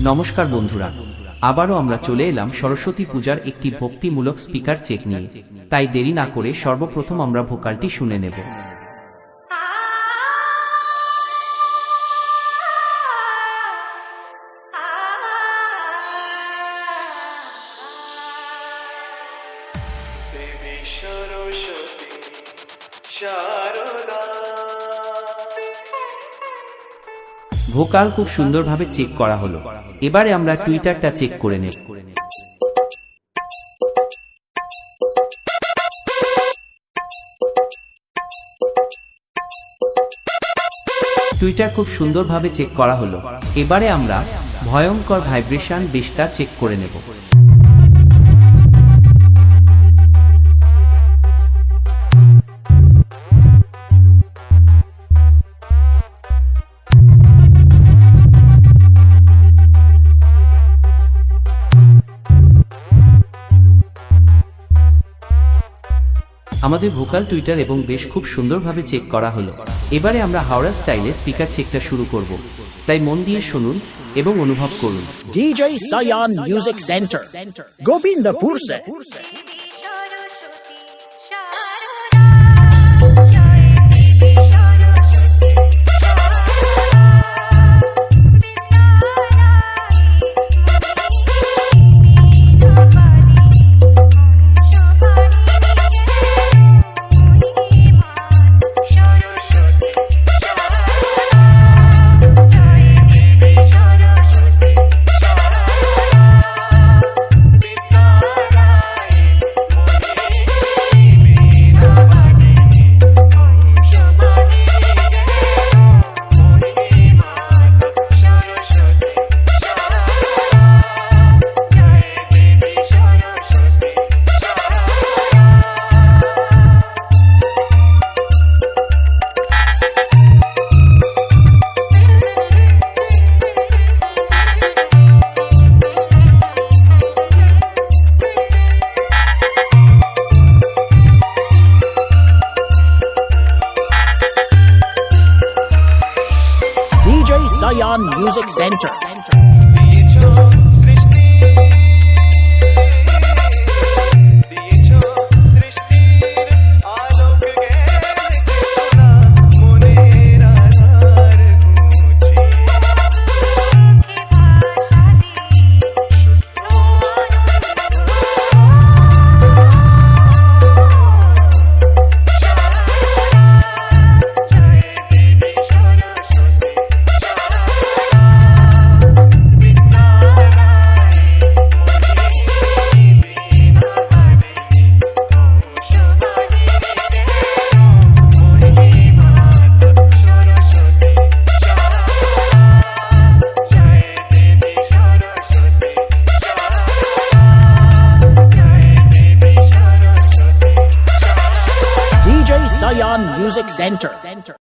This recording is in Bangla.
নমস্কার বন্ধুরা, আবারও আমরা চলে এলাম সরস্বতী পূজার একটি ভক্তিমূলক স্পিকার চেক নিয়ে। তাই দেরি না করে সর্বপ্রথম আমরা ভোকালটি শুনে নেব। ভোকাল খুব সুন্দরভাবে চেক করা হলো। এবারে আমরা টুইটারটা চেক করে নেব। টুইটার খুব সুন্দরভাবে চেক করা হলো। এবারে আমরা ভয়ঙ্কর ভাইব্রেশন বেসটা চেক করে নেব। আমাদের ভোকাল, টুইটার এবং বেশ খুব সুন্দরভাবে চেক করা হলো। এবারে আমরা হাওড়া স্টাইলে স্পিকার চেকটা শুরু করব। তাই মন দিয়ে শুনুন এবং অনুভব করুন। DJ Sayan Music Center, Gobindapur se। DJ Sayan Music Center। DJ Sayan Music Center।